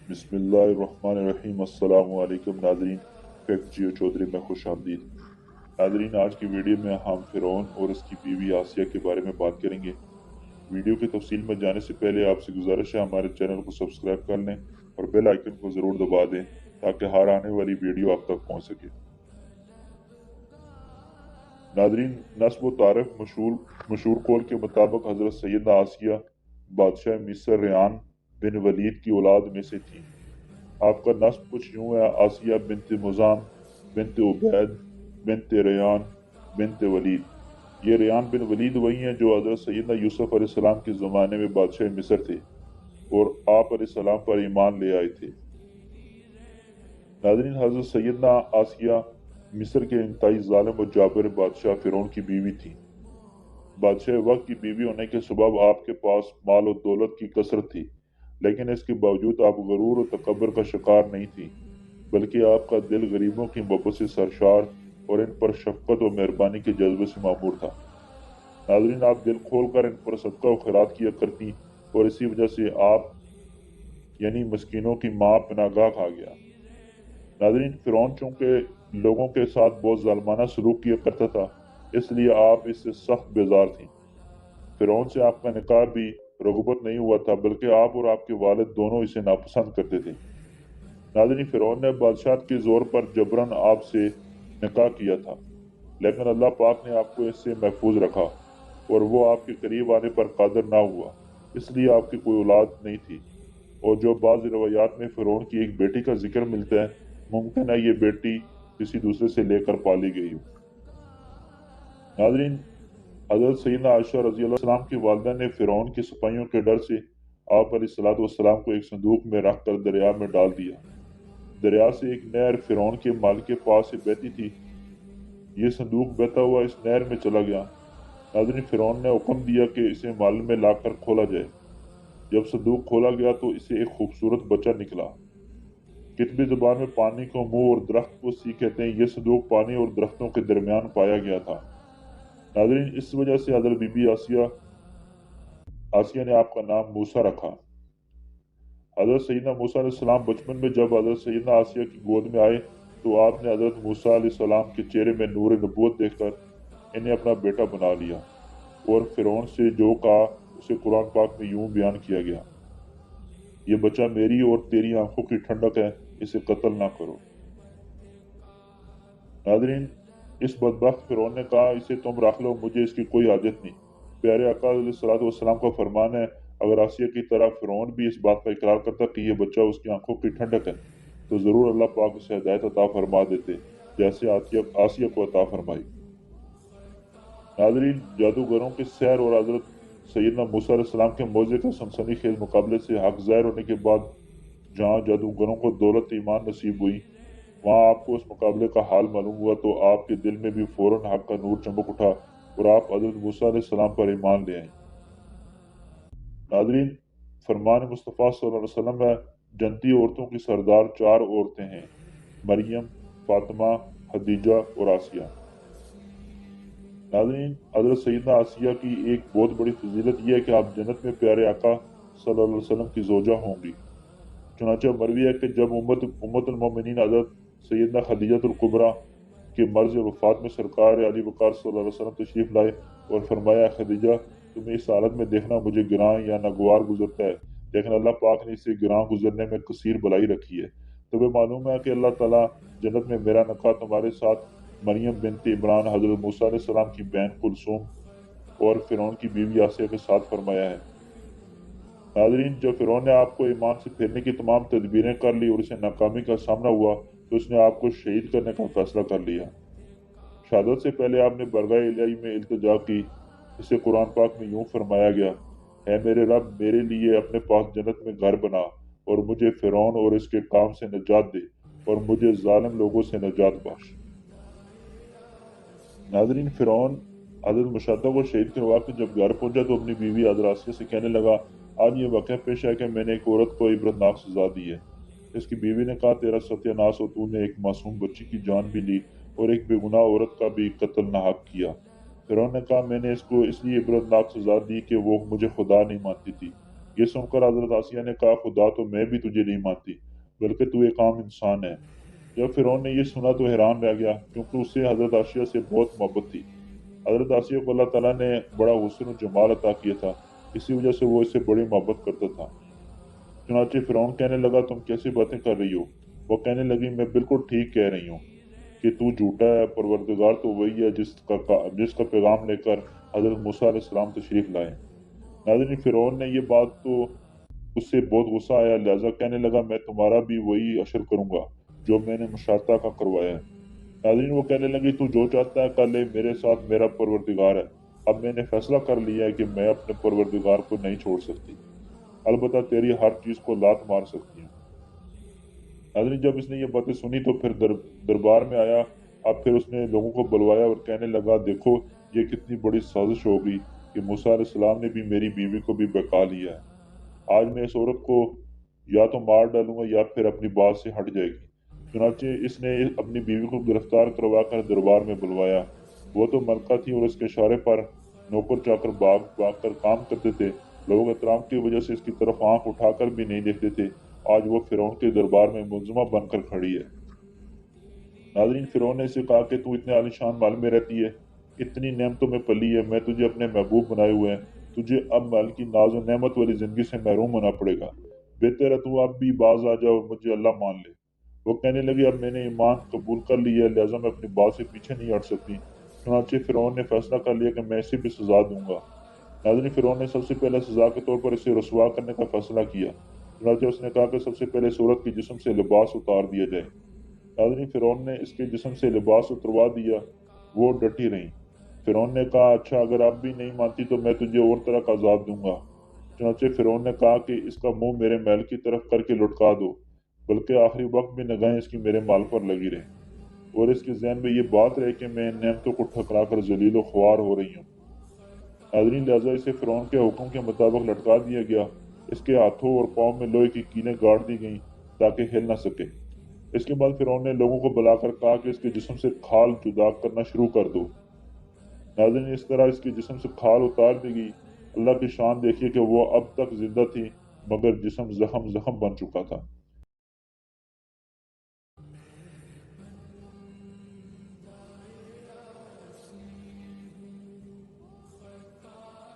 बिस्मिल्लाहिर्रहमानिर्रहीम। अस्सलाम वालेकुम नाजरीन, फैक्ट जियो चौधरी में खुश आमदीद। नाजरीन, आज की वीडियो में हम फ़िरौन और उसकी बीवी आसिया के बारे में बात करेंगे। वीडियो की तफसील में जाने से पहले आपसे गुजारिश है हमारे चैनल को सब्सक्राइब कर लें और बेल आइकन को ज़रूर दबा दें ताकि हर आने वाली वीडियो आप तक पहुँच सके। नाजरीन, नस्ब व तारीख मशहूर कौल के मुताबिक हज़रत सैयदा आसिया बादशाह मिस्र रेहान बिन वलीद की औलाद में से थी। आपका नस्ब कुछ यूं है: आसिया bint मुजाम bint Ubaid bint Rehan bint Waleed. ये रेहान बिन वलीद वही हैं जो हज़रत सैयदना यूसुफ अलैहिस्सलाम के ज़माने में बादशाह मिस्र थे और आप अलैहिस्सलाम पर ईमान ले आए थे। नाज़रीन, हज़रत सैयदना आसिया मिस्र के इंतहाई जालिम और जाबिर बादशाह फ़िरौन की बीवी थी। बादशाह वक्त की बीवी होने के सबब आपके पास माल और दौलत की कसरत थी, लेकिन इसके बावजूद आप गरूर और तकब्बुर का शिकार नहीं थी, बल्कि आपका दिल गरीबों की मोहब्बत से सरशार और इन पर शफकत और मेहरबानी के जज्बे से मामूर था। नाज़रीन, आप दिल खोल कर इन पर सदका और खैरात किया करती और इसी वजह से आप यानी मस्कीनों की माँ पनागाह खा गया। नाज़रीन, फ़िरौन चूंकि लोगों के साथ बहुत जालिमाना सलूक किया करता था, इसलिए आप इससे सख्त बेजार थीं। फ़िरौन से आपका निकाह भी रग़बत नहीं हुआ था, बल्कि आप और आपके वालिद दोनों इसे नापसंद करते थे। नाज़रीन, फ़िरौन ने बादशाहत के ज़ोर पर जबरन आपसे निकाह किया था, लेकिन अल्लाह पाक ने आपको इससे महफूज रखा और वो आपके करीब आने पर कादिर ना हुआ, इसलिए आपकी कोई औलाद नहीं थी। और जो बाज़ रिवायात में फ़िरौन की एक बेटी का जिक्र मिलता है, मुमकिन है ये बेटी किसी दूसरे से लेकर पाली गई हो। नाज़रीन, हज़रत सैयदना आयशा रज़ी अल्लाह सलाम की वालिदा ने फ़िरौन के सिपाहियों के डर से आप अलैहिस्सलातु वस्सलाम को एक संदूक में रख कर दरिया में डाल दिया। दरिया से एक नहर फ़िरौन के माल के पास से बहती थी। ये संदूक बहता हुआ इस नहर में चला गया। नाज़रीन, फ़िरौन ने हुक्म दिया कि इसे माल में लाकर खोला जाए। जब संदूक खोला गया तो इसे एक खूबसूरत बच्चा निकला। कितबी ज़ुबान में पानी को मुंह और दरख्त को सी कहते हैं। यह संदूक पानी और दरख्तों के दरमियान पाया गया था। नाज़रीन, इस वजह से हज़रत बीबी आसिया ने आपका नाम मूसा रखा। हज़रत सैयदना मूसा अलैहिस्सलाम बचपन में जब हज़रत सैयदना आसिया की गोद में आए तो आपने हज़रत मूसा अलैहिस्सलाम के चेहरे में नूर नबूवत देखकर इन्हें अपना बेटा बना लिया और फ़िरौन से जो कहा उसे कुरान पाक में यूं बयान किया गया: ये बच्चा मेरी और तेरी आंखों की ठंडक है, इसे कत्ल ना करो। नाज़रीन, इस बदबख्त फ़िरौन ने कहा, इसे तुम रख लो, मुझे इसकी कोई हाजत नहीं। प्यारे आका अलैहिस्सलातु वस्सलाम का फरमान है, अगर आसिया की तरह फ़िरौन भी इस बात का इकरार करता कि ये बच्चा उसकी आंखों की ठंडक है, तो ज़रूर अल्लाह पाक उसे हिदायत अता फरमा देते, जैसे आसिया को अता फरमाई। नाज़रीन, जादूगरों के सहर और हज़रत सैयदना मूसा अलैहिस्सलाम के मौज़े के सनसनीखेज़ मुकाबले से हक ज़ाहिर होने के बाद जहाँ जादूगरों को दौलत ईमान नसीब हुई, वहाँ आपको उस मुकाबले का हाल मालूम हुआ तो आपके दिल में भी फ़ौरन हक का नूर चमक उठा और आप हज़रत मूसा अलैहिस्सलाम पर ईमान ले आए। नाज़रीन, फरमान मुस्तफ़ा सल्लल्लाहु अलैहि वसल्लम है, जन्नती औरतों की सरदार 4 औरतें हैं: मरियम, फ़ातिमा, खदीजा और आसिया। नाज़रीन, हज़रत सैयदना आसिया की एक बहुत बड़ी फजीलत यह है कि आप जन्नत में प्यारे आका सल्लल्लाहु अलैहि वसल्लम की ज़ौजा होंगी। चुनांचे मरवी है कि जब उम्मतुल मोमिनीन हज़रत सैयदना खदीजतुल कुबरा के मर्ज़ वफ़ात में सरकार अली वक़ार सल्लल्लाहु अलैहि वसल्लम तशरीफ़ लाए और फरमाया, खदीजा, तुम्हें इस हालत में देखना मुझे गिरां या नागवार गुजरता है, लेकिन अल्लाह पाक ने इसे गिरां गुजरने में कसीर भलाई रखी है। तुम्हें मालूम है कि अल्लाह ताला जन्नत में मेरा निकाह तुम्हारे साथ मरियम बिनत इमरान हज़रत मूसा अलैहिस्सलाम की बहन कुलसूम और फ़िरौन की बीवी आसिया के साथ फरमाया है। नाज़रीन, जब फ़िरौन ने आपको ईमान से फेरने की तमाम तदबीरें कर ली और उसे नाकामी का सामना हुआ तो उसने आपको शहीद करने का फैसला कर लिया। शहादत से पहले आपने बरगाह इलाही में इल्तिजा की। इसे कुरान पाक में यूं फरमाया गया: है मेरे रब, मेरे लिए अपने पास जन्नत में घर बना और मुझे फ़िरौन और इसके काम से निजात दे और मुझे जालिम लोगों से निजात बख्श। नाज़रीन, फ़िरौन हज़रत मुशद्दक़ को शहीद करवा के जब घर पहुंचा तो अपनी बीवी हज़रत आसिया से कहने लगा, आज ये वाक़या पेश है कि मैंने एक औरत को इबरतनाक सज़ा दी है। इसकी बीवी ने कहा, तेरा सत्यानाश हो, तूने एक मासूम बच्ची की जान भी ली और एक बेगुनाह औरत का भी कत्ल नाहक किया। फ़िरौन ने कहा, मैंने इसको इसलिए इबरतनाक सज़ा दी कि वो मुझे खुदा नहीं मानती थी। یہ سن کر حضرت آسیہ نے کہا خدا تو میں بھی تجھے نہیں مانتی بلکہ تو ایک عام انسان ہے۔ جب فرعون نے یہ سنا تو حیران رہ گیا کیونکہ اسے حضرت آسیہ سے بہت محبت تھی۔ حضرت آسیہ کو اللہ تعالیٰ نے بڑا حسن و جمال عطا کیا تھا، اسی وجہ سے وہ اس سے بڑی محبت کرتا تھا۔ چنانچہ فرعون کہنے لگا تم کیسی باتیں کر رہی ہو؟ وہ کہنے لگی میں بالکل ٹھیک کہہ رہی ہوں کہ تو جھوٹا ہے، پروردگار تو وہی ہے جس کا پیغام لے کر حضرت موسیٰ علیہ السلام تشریف لائے۔ ناظرین فرعون نے یہ بات تو اس سے بہت غصہ آیا، لہٰذا کہنے لگا میں تمہارا بھی وہی اشر کروں گا جو میں نے مشاطہ کا کروایا ہے۔ ناظرین وہ کہنے لگی تو جو چاہتا ہے کر لے، میرے ساتھ میرا پروردگار ہے، اب میں نے فیصلہ کر لیا ہے کہ میں اپنے پروردگار کو نہیں چھوڑ سکتی، البتہ تیری ہر چیز کو لات مار سکتی ہوں۔ ناظرین جب اس نے یہ باتیں سنی تو پھر دربار میں آیا۔ اب پھر اس نے لوگوں کو بلوایا اور کہنے لگا دیکھو یہ کتنی بڑی سازش ہو گئی کہ موسیٰ علیہ السلام نے بھی میری بیوی کو بھی بہکا لیا ہے۔ آج میں اس عورت کو یا تو مار ڈالوں گا یا پھر اپنی بات سے ہٹ جائے گی۔ چنانچہ اس نے اپنی بیوی کو گرفتار کروا کر دربار میں بلوایا۔ وہ تو ملکہ تھی اور اس کے اشارے پر نوکر چاکر بھاگ کر کام کرتے تھے، لوگ احترام کی وجہ سے اس کی طرف آنکھ اٹھا کر بھی نہیں دیکھتے تھے۔ آج وہ فرعون کے دربار میں ملزمہ بن کر کھڑی ہے۔ ناظرین فرعون نے اسے کہا کہ تو اتنے عالیشان محل میں رہتی ہے، اتنی نعمتوں میں پلی ہے، میں تجھے اپنے محبوب بنائے ہوئے ہیں، تجھے اب محل کی ناز و نعمت والی زندگی سے محروم ہونا پڑے گا، بہتر ہے تو اب بھی باز آ جاؤ اور مجھے اللہ مان لے۔ وہ کہنے لگی اب میں نے ایمان قبول کر لیا ہے، لہٰذا میں اپنی بات سے پیچھے نہیں ہٹ سکتی۔ چنانچہ فرعون نے فیصلہ کر لیا کہ میں اسے بھی سزا دوں گا۔ ناظرین فرعون نے سب سے پہلے سزا کے طور پر اسے رسوا کرنے کا فیصلہ کیا۔ چنانچہ اس نے کہا کہ سب سے پہلے اس عورت کے جسم سے لباس اتار دیا جائے۔ ناظرین فرعون نے اس کے جسم سے لباس اتروا دیا، وہ ڈٹی رہیں۔ فرعون نے کہا اچھا اگر اب بھی نہیں مانتی تو میں تجھے اور طرح کا عذاب دوں گا۔ چنانچہ فرعون نے کہا کہ اس کا منہ میرے محل کی طرف کر کے لٹکا دو، بلکہ آخری وقت بھی نگاہیں اس کی میرے مال پر لگی رہیں اور اس کے ذہن میں یہ بات رہے کہ میں ان نعمتوں کو ٹھکرا کر ذلیل و خوار ہو رہی ہوں۔ ناظرین لہٰذا اسے فرعون کے حکم کے مطابق لٹکا دیا گیا۔ اس کے ہاتھوں اور پاؤں میں لوہے کی کیلیں گاڑ دی گئیں تاکہ ہل نہ سکے۔ اس کے بعد فرعون نے لوگوں کو بلا کر کہا کہ اس کے جسم سے کھال جدا کرنا شروع کر دو۔ ناظرین اس طرح اس کے جسم سے کھال اتار دی گئی۔ اللہ کی شان دیکھیے کہ وہ اب تک زندہ تھی مگر جسم زخم بن چکا تھا۔